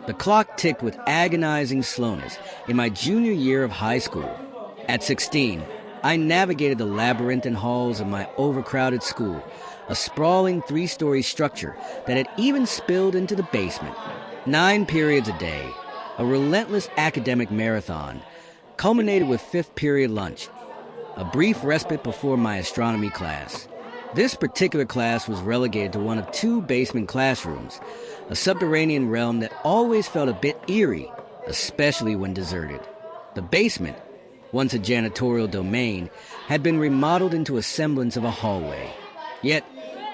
The clock ticked with agonizing slowness in my junior year of high school. At 16, I navigated the labyrinthine halls of my overcrowded school, a sprawling 3-story structure that had even spilled into the basement. 9 periods a day, a relentless academic marathon, culminated with 5th period lunch, a brief respite before my astronomy class. This particular class was relegated to one of 2 basement classrooms, a subterranean realm that always felt a bit eerie, especially when deserted. The basement, once a janitorial domain, had been remodeled into a semblance of a hallway. Yet,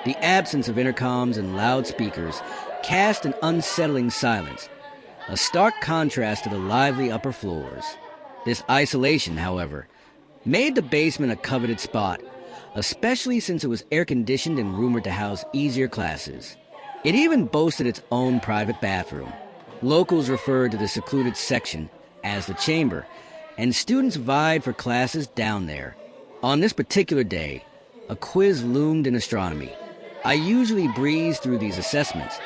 the absence of intercoms and loudspeakers cast an unsettling silence, a stark contrast to the lively upper floors. This isolation, however, made the basement a coveted spot, especially since it was air-conditioned and rumored to house easier classes. It even boasted its own private bathroom. Locals referred to the secluded section as the chamber, and students vied for classes down there. On this particular day, a quiz loomed in astronomy. I usually breezed through these assessments,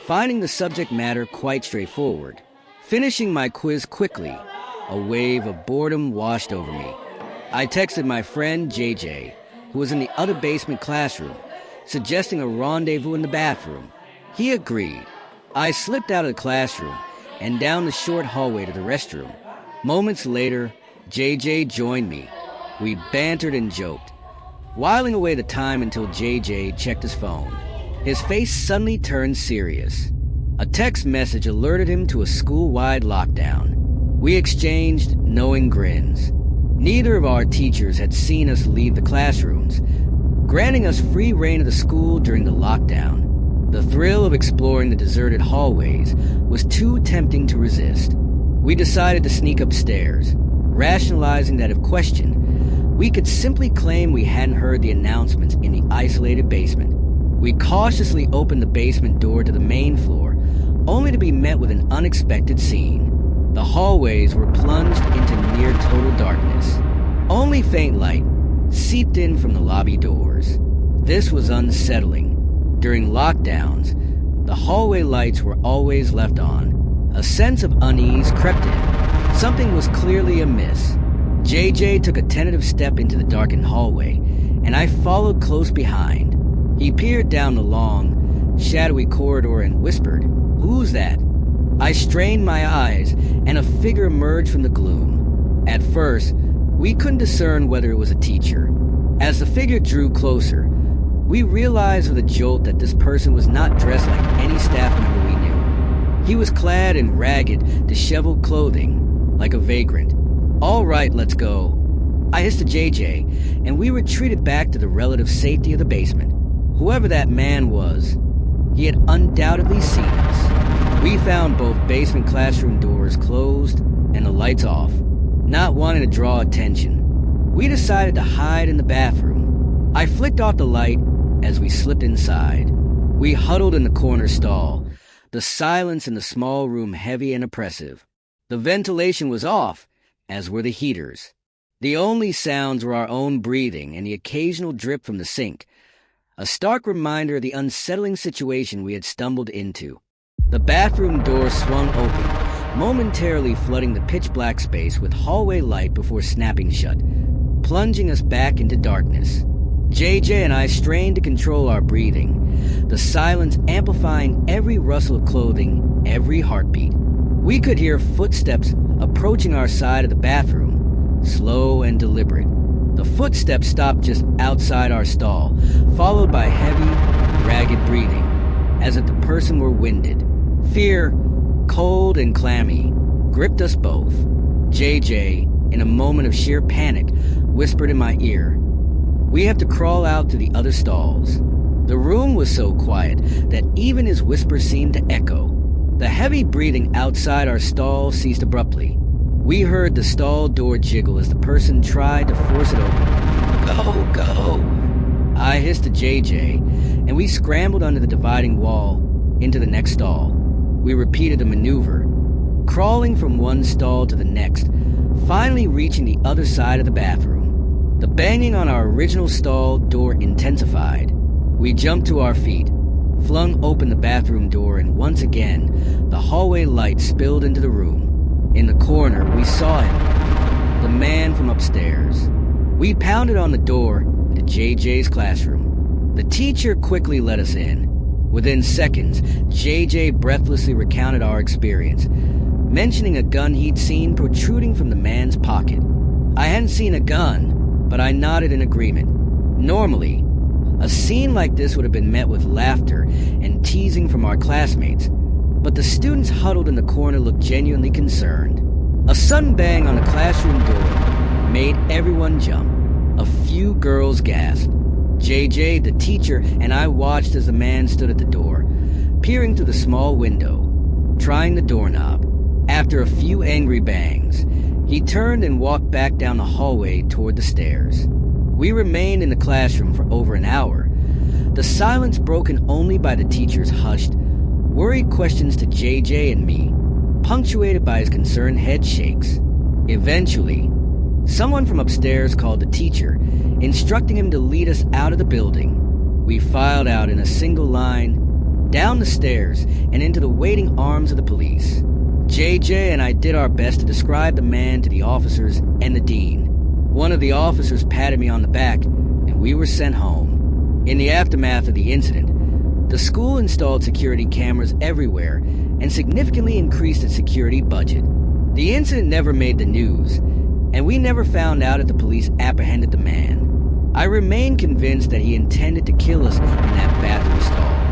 finding the subject matter quite straightforward. Finishing my quiz quickly, a wave of boredom washed over me. I texted my friend JJ, who was in the other basement classroom, suggesting a rendezvous in the bathroom. He agreed. I slipped out of the classroom and down the short hallway to the restroom. Moments later, JJ joined me. We bantered and joked, whiling away the time until JJ checked his phone. His face suddenly turned serious. A text message alerted him to a school-wide lockdown. We exchanged knowing grins. Neither of our teachers had seen us leave the classrooms, granting us free rein of the school during the lockdown. The thrill of exploring the deserted hallways was too tempting to resist. We decided to sneak upstairs, rationalizing that if questioned, we could simply claim we hadn't heard the announcements in the isolated basement. We cautiously opened the basement door to the main floor, only to be met with an unexpected scene. The hallways were plunged into near total darkness. Only faint light seeped in from the lobby doors. This was unsettling. During lockdowns, the hallway lights were always left on. A sense of unease crept in. Something was clearly amiss. JJ took a tentative step into the darkened hallway, and I followed close behind. He peered down the long, shadowy corridor and whispered, "Who's that?" I strained my eyes, and a figure emerged from the gloom. At first, we couldn't discern whether it was a teacher. As the figure drew closer, we realized with a jolt that this person was not dressed like any staff member we knew. He was clad in ragged, disheveled clothing, like a vagrant. "All right, let's go." I hissed to JJ, and we retreated back to the relative safety of the basement. Whoever that man was, he had undoubtedly seen us. We found both basement classroom doors closed and the lights off. Not wanting to draw attention, we decided to hide in the bathroom. I flicked off the light as we slipped inside. We huddled in the corner stall, the silence in the small room heavy and oppressive. The ventilation was off, as were the heaters. The only sounds were our own breathing and the occasional drip from the sink, a stark reminder of the unsettling situation we had stumbled into. The bathroom door swung open, momentarily flooding the pitch-black space with hallway light before snapping shut, plunging us back into darkness. JJ and I strained to control our breathing, the silence amplifying every rustle of clothing, every heartbeat. We could hear footsteps approaching our side of the bathroom, slow and deliberate. The footsteps stopped just outside our stall, followed by heavy, ragged breathing, as if the person were winded. Fear, cold and clammy, gripped us both. JJ, in a moment of sheer panic, whispered in my ear, "We have to crawl out to the other stalls." The room was so quiet that even his whisper seemed to echo. The heavy breathing outside our stall ceased abruptly. We heard the stall door jiggle as the person tried to force it open. "Go, go!" I hissed to JJ, and we scrambled under the dividing wall into the next stall. We repeated the maneuver, crawling from one stall to the next, finally reaching the other side of the bathroom. The banging on our original stall door intensified. We jumped to our feet, flung open the bathroom door, and once again, the hallway light spilled into the room. In the corner, we saw him, the man from upstairs. We pounded on the door to JJ's classroom. The teacher quickly let us in. Within seconds, JJ breathlessly recounted our experience, mentioning a gun he'd seen protruding from the man's pocket. I hadn't seen a gun, but I nodded in agreement. Normally, a scene like this would have been met with laughter and teasing from our classmates, but the students huddled in the corner looked genuinely concerned. A sudden bang on the classroom door made everyone jump. A few girls gasped. JJ, the teacher, and I watched as the man stood at the door, peering through the small window, trying the doorknob. After a few angry bangs, he turned and walked back down the hallway toward the stairs. We remained in the classroom for over an hour, the silence broken only by the teacher's hushed, worried questions to JJ and me, punctuated by his concerned head shakes. Eventually, someone from upstairs called the teacher, instructing him to lead us out of the building. We filed out in a single line, down the stairs, and into the waiting arms of the police. JJ and I did our best to describe the man to the officers and the dean. One of the officers patted me on the back, and we were sent home. In the aftermath of the incident, the school installed security cameras everywhere and significantly increased its security budget. The incident never made the news, and we never found out if the police apprehended the man. I remain convinced that he intended to kill us in that bathroom stall.